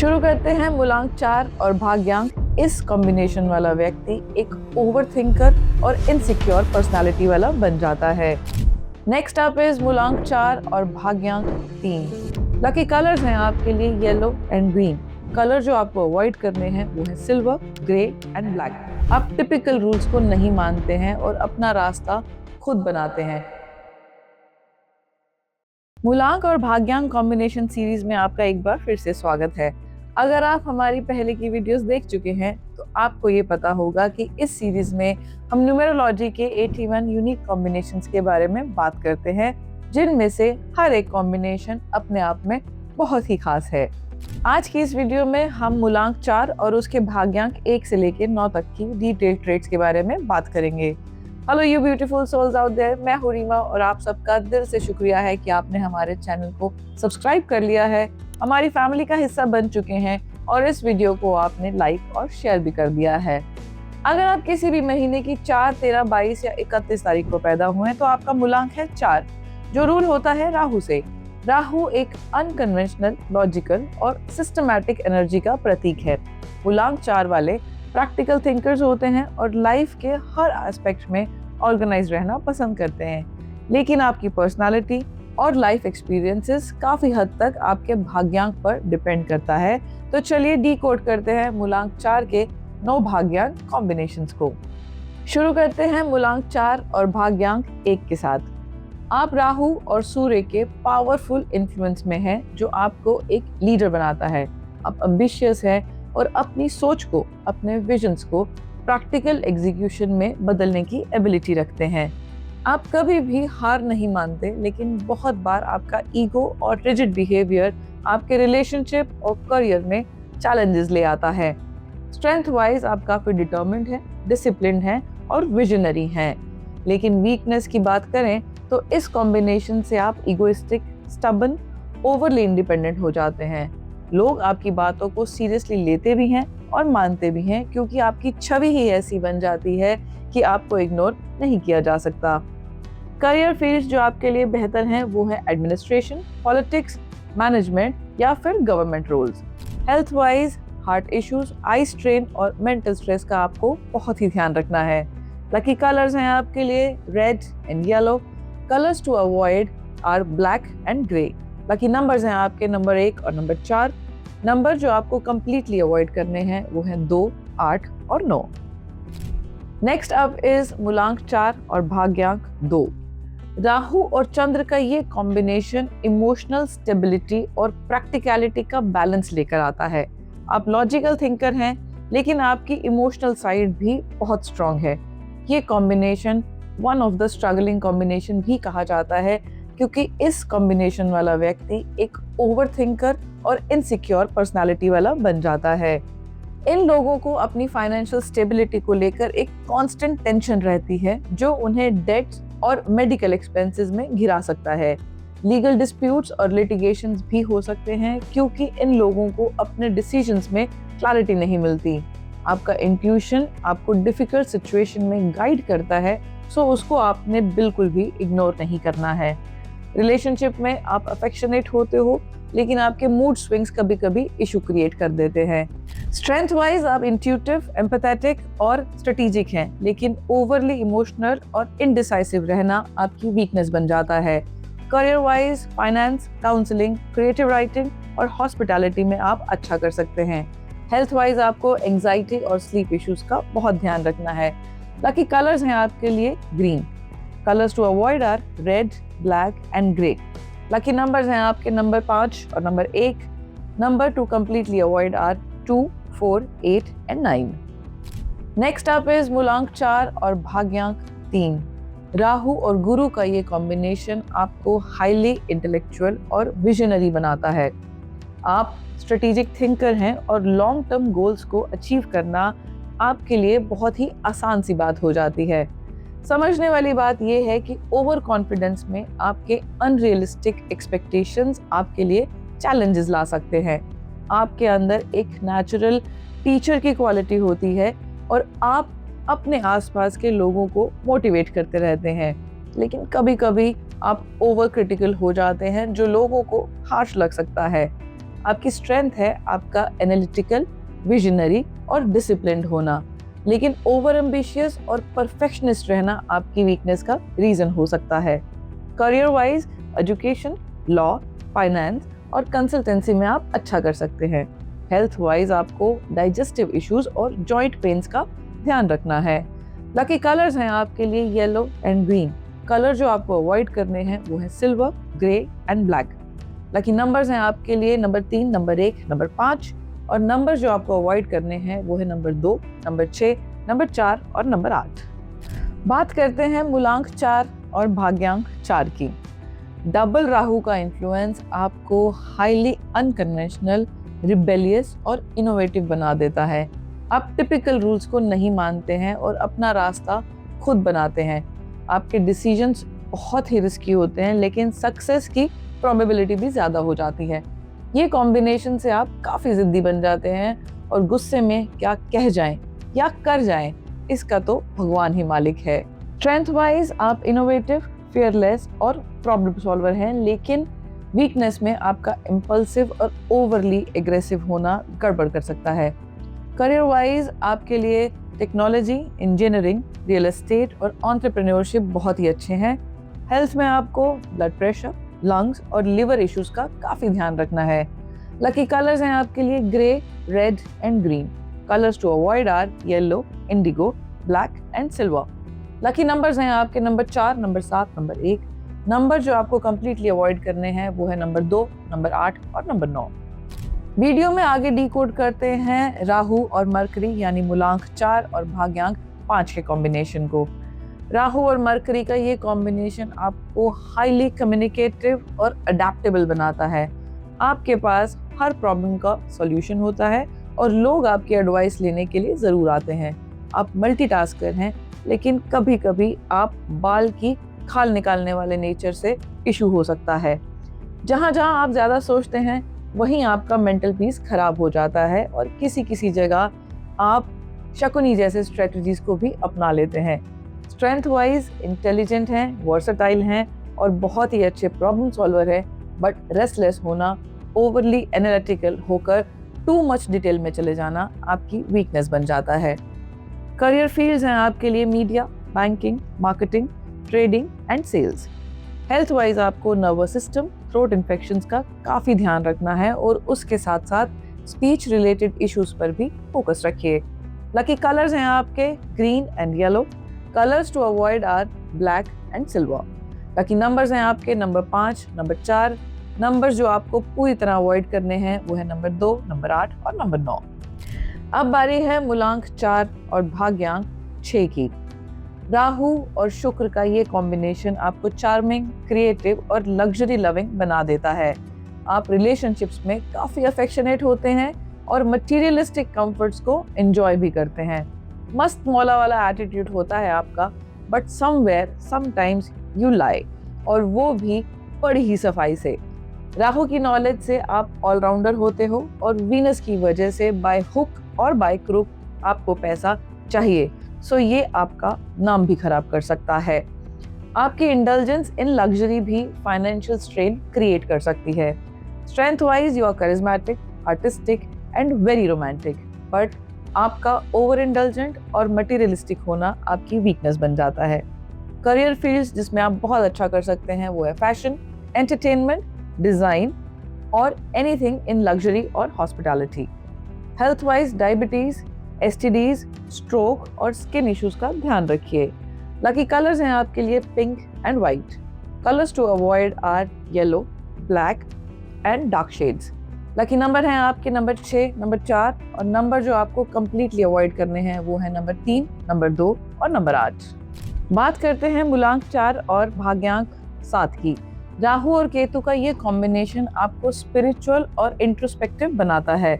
शुरू करते हैं। मूलांक 4 और भाग्यांक, इस कॉम्बिनेशन वाला व्यक्ति एक ओवरथिंकर और इनसिक्योर पर्सनालिटी वाला बन जाता है। नेक्स्ट अप इज मूलांक 4 और भाग्यांक 3। लकी कलर्स हैं आपके लिए येलो एंड ग्रीन। कलर जो आपको अवॉइड करने हैं वो है सिल्वर, ग्रे एंड ब्लैक। आप टिपिकल रूल्स को नहीं मानते हैं और अपना रास्ता खुद बनाते हैं। मूलांक और भाग्यांक कॉम्बिनेशन सीरीज में आपका एक बार फिर से स्वागत है। अगर आप हमारी पहले की वीडियोस देख चुके हैं तो आपको ये पता होगा कि इस सीरीज में हम न्यूमेरोलॉजी के 81 यूनिक कॉम्बिनेशंस के बारे में बात करते हैं, जिनमें से हर एक कॉम्बिनेशन अपने आप में बहुत ही खास है। आज की इस वीडियो में हम मूलांक 4 और उसके भाग्यांक 1 से लेकर 9 तक की डिटेल ट्रेड्स के बारे में बात करेंगे। Hello you beautiful souls out there, मैं हूं रीमा और आप सबका दिल से शुक्रिया है कि आपने हमारे चैनल को सब्सक्राइब कर लिया है, हमारी फैमिली का हिस्सा बन चुके हैं और इस वीडियो को आपने लाइक और शेयर भी कर दिया है। अगर आप किसी भी महीने की 4, 13, 22 या 31 तारीख को पैदा हुए हैं तो आपका मूलांक है 4, जो रूल होता है राहु से। राहु एक अनकन्वेंशनल, लॉजिकल और सिस्टमैटिक एनर्जी का प्रतीक है। मूलांक 4 वाले प्रैक्टिकल थिंकर्स होते हैं और लाइफ के हर एस्पेक्ट में ऑर्गेनाइज रहना पसंद करते हैं, लेकिन आपकी पर्सनालिटी और लाइफ एक्सपीरियंसेस काफी हद तक आपके भाग्यांक पर डिपेंड करता है। तो चलिए डीकोड करते हैं मूलांक 4 के 9 भाग्यांक कॉम्बिनेशंस को। शुरू करते हैं मूलांक 4 और भाग्यांक 1 के साथ। आप राहु और सूर्य के पावरफुल इन्फ्लुएंस में हैं, जो आपको एक लीडर बनाता है। आप एम्बिशियस हैं और अपनी सोच को, अपने विजन्स को प्रैक्टिकल एग्जीक्यूशन में बदलने की एबिलिटी रखते हैं। आप कभी भी हार नहीं मानते, लेकिन बहुत बार आपका ईगो और रिजिड बिहेवियर आपके रिलेशनशिप और करियर में चैलेंजेस ले आता है। स्ट्रेंथ वाइज आप काफी डिटर्मिन्ड हैं, डिसिप्लिन्ड हैं और विजनरी हैं। लेकिन वीकनेस की बात करें तो इस कॉम्बिनेशन से आप इगोइस्टिक, स्टबन, ओवरली इंडिपेंडेंट हो जाते हैं। लोग आपकी बातों को सीरियसली लेते भी हैं और मानते भी हैं, क्योंकि आपकी छवि ही ऐसी बन जाती है कि आपको इग्नोर नहीं किया जा सकता। करियर फील्ड जो आपके लिए बेहतर हैं वो है एडमिनिस्ट्रेशन, पॉलिटिक्स, मैनेजमेंट या फिर government roles. Health wise heart issues, eye strain और मेंटल स्ट्रेस का आपको बहुत ही ध्यान रखना है। लकी कलर्स हैं आपके लिए red and yellow. Colours to avoid are black and grey. बाकी नंबर्स हैं आपके नंबर 1 और नंबर 4। नंबर जो आपको कंप्लीटली अवॉइड करने हैं वो हैं 2, 8 और 9। नेक्स्ट अप इज मूलांक 4 और भाग्यांक 2। राहु और चंद्र का ये कॉम्बिनेशन इमोशनल स्टेबिलिटी और प्रैक्टिकलिटी का बैलेंस लेकर आता है। आप लॉजिकल थिंकर हैं, लेकिन आपकी इमोशनल साइड भी बहुत स्ट्रांग है। ये combination one of the struggling combination भी कहा जाता है, क्योंकि इस कॉम्बिनेशन वाला व्यक्ति एक ओवरथिंकर और इनसिक्योर पर्सनालिटी वाला बन जाता है। इन लोगों को अपनी फाइनेंशियल स्टेबिलिटी को लेकर एक कांस्टेंट टेंशन रहती है, जो उन्हें डेट्स और मेडिकल एक्सपेंसेस में घिरा सकता है। लीगल डिस्प्यूट्स और लिटिगेशंस भी हो सकते हैं, क्योंकि इन लोगों को अपने डिसीजंस में क्लैरिटी नहीं मिलती। आपका इंट्यूशन आपको डिफिकल्ट सिचुएशन में गाइड करता है, सो उसको आपने बिल्कुल भी इग्नोर नहीं करना है। रिलेशनशिप में आप अफेक्शनेट होते हो, लेकिन आपके मूड स्विंग्स कभी कभी इशू क्रिएट कर देते हैं। स्ट्रेंथ वाइज आप इंट्यूटिव, एम्पैथेटिक और स्ट्रेटेजिक हैं, लेकिन ओवरली इमोशनल और इनडिसाइसिव रहना आपकी वीकनेस बन जाता है। Career wise finance, counselling, creative writing और हॉस्पिटैलिटी में आप अच्छा कर सकते हैं। हेल्थ वाइज आपको एंजाइटी और स्लीप इश्यूज का बहुत ध्यान रखना है। लकी कलर्स हैं आपके लिए green. Colours to avoid are red, black and grey. Lucky numbers हैं आपके नंबर 5 और number 1। Number to completely avoid are 2, 4, 8 and 9। Next up is मूलांक 4 और भाग्यांक 3। राहु और गुरु का ये कॉम्बिनेशन आपको हाईली इंटेलेक्चुअल और विजनरी बनाता है। आप स्ट्रेटेजिक थिंकर हैं और लॉन्ग टर्म गोल्स को अचीव करना आपके लिए बहुत ही आसान सी बात हो जाती है। समझने वाली बात यह है कि ओवर कॉन्फिडेंस में आपके अनरियलिस्टिक एक्सपेक्टेशंस आपके लिए चैलेंजेस ला सकते हैं। आपके अंदर एक नेचुरल टीचर की क्वालिटी होती है और आप अपने आसपास के लोगों को मोटिवेट करते रहते हैं, लेकिन कभी कभी आप ओवर क्रिटिकल हो जाते हैं, जो लोगों को हार्श लग सकता है। आपकी स्ट्रेंथ है आपका एनालिटिकल, विजनरी और डिसिप्लिन्ड होना, लेकिन ओवर एम्बिशियस और परफेक्शनिस्ट रहना आपकी वीकनेस का रीजन हो सकता है। Career wise education, law, finance और कंसल्टेंसी में आप अच्छा कर सकते हैं। हेल्थ वाइज आपको डाइजेस्टिव इश्यूज और जॉइंट पेन्स का ध्यान रखना है। लकी कलर्स हैं आपके लिए येलो एंड ग्रीन। कलर जो आपको अवॉइड करने हैं वो है silver, grey and black. Lucky numbers हैं आपके लिए नंबर 3, नंबर 1, नंबर 5 और नंबर जो आपको अवॉइड करने हैं वो है नंबर 2, नंबर 6, नंबर 4 और नंबर 8। बात करते हैं मूलांक 4 और भाग्यांक 4 की। डबल राहु का इन्फ्लुएंस आपको हाईली अनकन्वेंशनल, रिबेलियस और इनोवेटिव बना देता है। आप टिपिकल रूल्स को नहीं मानते हैं और अपना रास्ता खुद बनाते हैं। आपके डिसीजंस बहुत ही रिस्की होते हैं, लेकिन सक्सेस की प्रोबेबिलिटी भी ज़्यादा हो जाती है। ये कॉम्बिनेशन से आप काफ़ी ज़िद्दी बन जाते हैं और गुस्से में क्या कह जाएं या कर जाएं, इसका तो भगवान ही मालिक है। स्ट्रेंथ वाइज आप इनोवेटिव, फियरलेस और प्रॉब्लम सॉल्वर हैं, लेकिन वीकनेस में आपका इम्पल्सिव और ओवरली एग्रेसिव होना गड़बड़ कर सकता है। करियर वाइज आपके लिए टेक्नोलॉजी, इंजीनियरिंग, रियल एस्टेट और एंटरप्रेन्योरशिप बहुत ही अच्छे हैं। हेल्थ में आपको ब्लड प्रेशर, लंग्स और लिवर इश्यूज का काफ़ी ध्यान रखना है। लकी कलर्स हैं आपके लिए grey, red and green. Colours to avoid are yellow, indigo, black and silver. Lucky numbers हैं आपके नंबर 4, नंबर 7, नंबर 1। नंबर जो आपको कंप्लीटली अवॉइड करने हैं वो है नंबर 2, नंबर 8 और नंबर 9। वीडियो में आगे डिकोड करते हैं राहु और मरकरी यानी मूलांक 4 और भाग्यांक 5 के कॉम्बिनेशन को। राहु और मरकरी का ये कॉम्बिनेशन आपको हाईली कम्युनिकेटिव और अडेप्टेबल बनाता है। आपके पास हर प्रॉब्लम का सॉल्यूशन होता है और लोग आपकी एडवाइस लेने के लिए ज़रूर आते हैं। आप मल्टीटास्कर हैं, लेकिन कभी कभी आप बाल की खाल निकालने वाले नेचर से इशू हो सकता है। जहाँ जहाँ आप ज़्यादा सोचते हैं वहीं आपका मेंटल पीस खराब हो जाता है और किसी किसी जगह आप शकुनी जैसे स्ट्रेटजीज को भी अपना लेते हैं। स्ट्रेंथ वाइज इंटेलिजेंट हैं, वर्सटाइल हैं और बहुत ही अच्छे प्रॉब्लम सॉल्वर है, बट रेस्टलेस होना, ओवरली एनालिटिकल होकर टू मच डिटेल में चले जाना आपकी वीकनेस बन जाता है। करियर फील्ड्स हैं आपके लिए media, banking, marketing, trading and sales. Health wise आपको नर्वस सिस्टम, थ्रोट इन्फेक्शंस का काफ़ी ध्यान रखना है और उसके साथ साथ स्पीच रिलेटेड इश्यूज पर भी फोकस रखिए। लकी कलर्स हैं आपके green and yellow. Colours to avoid are black and silver. Lucky numbers हैं आपके नंबर 5, नंबर 4। नंबर्स जो आपको पूरी तरह अवॉइड करने हैं वो है नंबर 2, नंबर 8 और नंबर 9। अब बारी है मूलांक 4 और भाग्यांक 6 की। राहु और शुक्र का ये कॉम्बिनेशन आपको चार्मिंग, क्रिएटिव और लग्जरी लविंग बना देता है। आप रिलेशनशिप्स में काफ़ी अफेक्शनेट होते हैं और मटीरियलिस्टिक कंफर्ट्स को एंजॉय भी करते हैं। मस्त मौला वाला एटीट्यूड होता है आपका, but somewhere sometimes you lie, और वो भी बड़ी ही सफाई से। राहु की नॉलेज से आप ऑलराउंडर होते हो और वीनस की वजह से बाय हुक और बाय क्रुक आपको पैसा चाहिए, सो ये आपका नाम भी खराब कर सकता है। आपकी इंडल्जेंस इन लग्जरी भी फाइनेंशियल स्ट्रेन क्रिएट कर सकती है। Strength wise you are charismatic, artistic and very romantic, but आपका ओवर इंडल्जेंट और मटीरियलिस्टिक होना आपकी वीकनेस बन जाता है। करियर फील्ड्स जिसमें आप बहुत अच्छा कर सकते हैं वो है फैशन, एंटरटेनमेंट, डिज़ाइन और एनीथिंग इन लग्जरी और hospitality. Health wise diabetes, STDs, stroke और स्किन इश्यूज का ध्यान रखिए। लकी कलर्स हैं आपके लिए pink and white. Colours to avoid are yellow, black and dark shades. Lucky number हैं आपके नंबर 6, नंबर 4 और नंबर जो आपको कंप्लीटली अवॉइड करने हैं वो है नंबर 3, नंबर 2 और नंबर 8। बात करते हैं मूलांक 4 और भाग्यांक 7 की। राहु और केतु का ये कॉम्बिनेशन आपको स्पिरिचुअल और इंट्रोस्पेक्टिव बनाता है।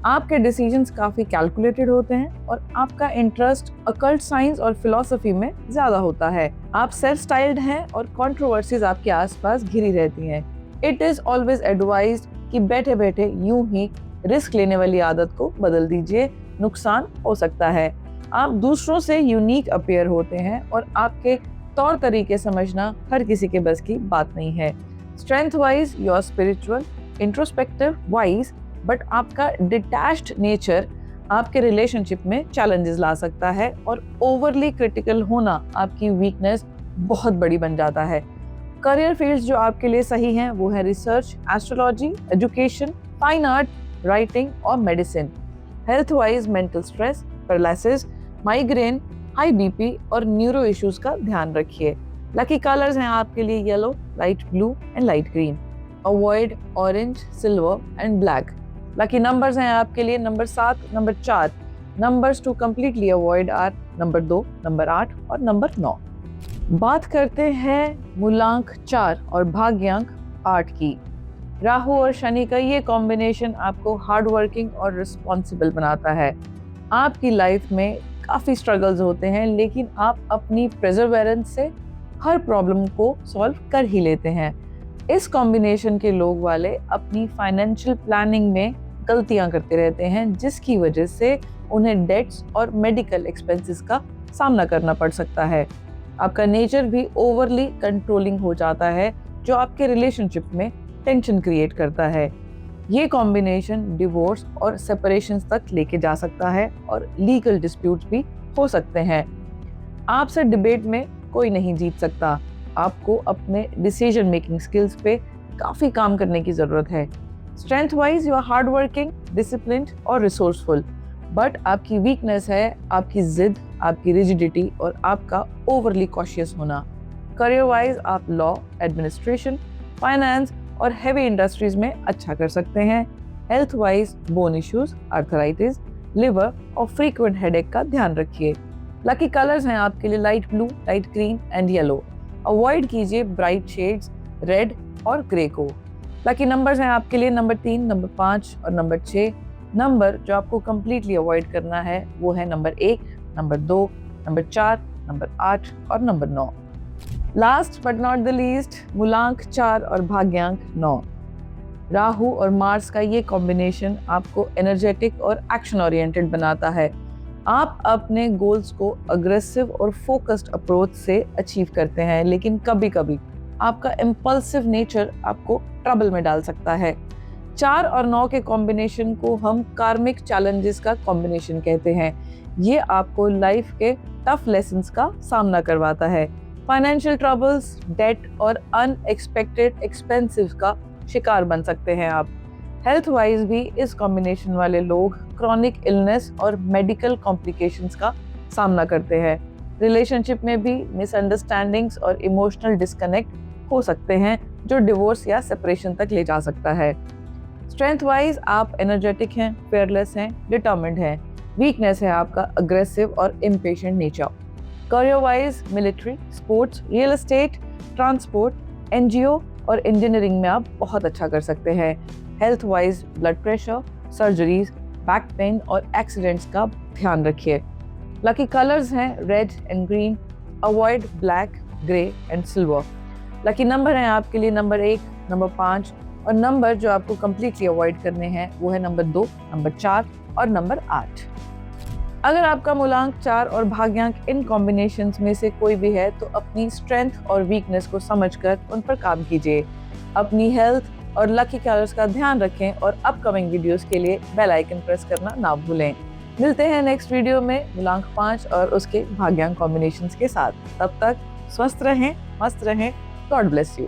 आपके डिसीजंस काफ़ी कैलकुलेटेड होते हैं और आपका इंटरेस्ट अकल्ट साइंस और फिलॉसफी में ज़्यादा होता है। आप सेल्फ स्टाइल्ड हैं और कंट्रोवर्सीज आपके आसपास घिरी रहती हैं। इट इज़ ऑलवेज एडवाइज्ड कि बैठे बैठे यूं ही रिस्क लेने वाली आदत को बदल दीजिए, नुकसान हो सकता है। आप दूसरों से यूनिक अपीयर होते हैं और आपके तौर तरीके समझना हर किसी के बस की बात नहीं है। Strength wise you are spiritual, introspective, wise, but आपका डिटैच्ड नेचर आपके रिलेशनशिप में चैलेंजेस ला सकता है और ओवरली क्रिटिकल होना आपकी वीकनेस बहुत बड़ी बन जाता है। करियर फील्ड्स जो आपके लिए सही हैं वो है research, astrology, education, fine art, writing और medicine. Health wise mental stress, paralysis, migraine, high BP और न्यूरो इश्यूज का ध्यान रखिए। लकी कलर्स हैं आपके लिए yellow, light blue and light green. Avoid orange, silver and black. Lucky numbers हैं आपके लिए number 7, number 4। Numbers to completely avoid are number 2, number 8 और नंबर 9। बात करते हैं मूलांक 4 और भाग्यांक 8 की। राहु और शनि का ये कॉम्बिनेशन आपको हार्ड वर्किंग और रिस्पॉन्सिबल बनाता है। आपकी लाइफ में काफ़ी स्ट्रगल्स होते हैं, लेकिन आप अपनी परसेवरेंस से हर प्रॉब्लम को सॉल्व कर ही लेते हैं। इस कॉम्बिनेशन के लोग वाले अपनी फाइनेंशियल प्लानिंग में गलतियां करते रहते हैं, जिसकी वजह से उन्हें डेट्स और मेडिकल एक्सपेंसेस का सामना करना पड़ सकता है। आपका नेचर भी ओवरली कंट्रोलिंग हो जाता है, जो आपके रिलेशनशिप में टेंशन क्रिएट करता है। ये कॉम्बिनेशन डिवोर्स और सेपरेशंस तक लेके जा सकता है और लीगल डिस्प्यूट्स भी हो सकते हैं। आपसे डिबेट में कोई नहीं जीत सकता। आपको अपने डिसीजन मेकिंग स्किल्स पे काफ़ी काम करने की ज़रूरत है। Strength wise you are hard working, disciplined और रिसोर्सफुल, बट आपकी वीकनेस है आपकी जिद, आपकी रिजिडिटी और आपका ओवरली कॉशियस होना। करियर वाइज आप लॉ, एडमिनिस्ट्रेशन, फाइनेंस और हेवी इंडस्ट्रीज में अच्छा कर सकते हैं। Health wise bone issues, arthritis, liver और फ्रीक्वेंट हेडेक का ध्यान रखिए। लकी कलर्स हैं आपके लिए light blue, light green and yellow. Avoid कीजिए ब्राइट शेड्स रेड और ग्रे को। लकी नंबर्स हैं आपके लिए नंबर 3, नंबर 5 और नंबर 6। नंबर जो आपको कंप्लीटली अवॉइड करना है वो है नंबर 1, नंबर 2, नंबर 4, नंबर 8 और number 9। Last but not the least, मूलांक 4 और भाग्यांक 9। राहु और मार्स का ये कॉम्बिनेशन आपको एनर्जेटिक और एक्शन ओरिएंटेड बनाता है। आप अपने गोल्स को अग्रेसिव और फोकस्ड अप्रोच से अचीव करते हैं, लेकिन कभी कभी आपका इम्पल्सिव नेचर आपको ट्रबल में डाल सकता है। 4 और 9 के कॉम्बिनेशन को हम कार्मिक चैलेंजेस का कॉम्बिनेशन कहते हैं। ये आपको लाइफ के टफ लेसन्स का सामना करवाता है। फाइनेंशियल ट्रबल्स, डेट और अनएक्सपेक्टेड एक्सपेंसिव का शिकार बन सकते हैं आप। हेल्थ वाइज भी इस कॉम्बिनेशन वाले लोग क्रॉनिक इलनेस और मेडिकल कॉम्प्लिकेशंस का सामना करते हैं। रिलेशनशिप में भी मिसअंडरस्टैंडिंग्स और इमोशनल डिस्कनेक्ट हो सकते हैं, जो डिवोर्स या सेपरेशन तक ले जा सकता है। स्ट्रेंथ वाइज आप एनर्जेटिक हैं, फेयरलेस हैं, डिटर्मिन्ड हैं। वीकनेस है आपका अग्रेसिव और impatient nature. Career wise military, sports, real estate, transport, NGO और इंजीनियरिंग में आप बहुत अच्छा कर सकते हैं। Health wise blood pressure, surgeries, back pain और एक्सीडेंट्स का ध्यान रखिए। लकी कलर्स हैं red and green. Avoid black, grey and silver. Lucky number हैं आपके लिए नंबर 1, नंबर 5 और नंबर जो आपको कंप्लीटली अवॉइड करने हैं वो है नंबर 2, नंबर 4 और नंबर 8। अगर आपका मूलांक 4 और भाग्यांक इन कॉम्बिनेशंस में से कोई भी है तो अपनी स्ट्रेंथ और वीकनेस को समझकर उन पर काम कीजिए। अपनी हेल्थ और लकी कलर्स का ध्यान रखें और अपकमिंग वीडियोस के लिए बेल आइकन प्रेस करना ना भूलें। मिलते हैं नेक्स्ट वीडियो में मूलांक 5 और उसके भाग्यांक कॉम्बिनेशंस के साथ। तब तक स्वस्थ रहें, मस्त रहें। God bless you.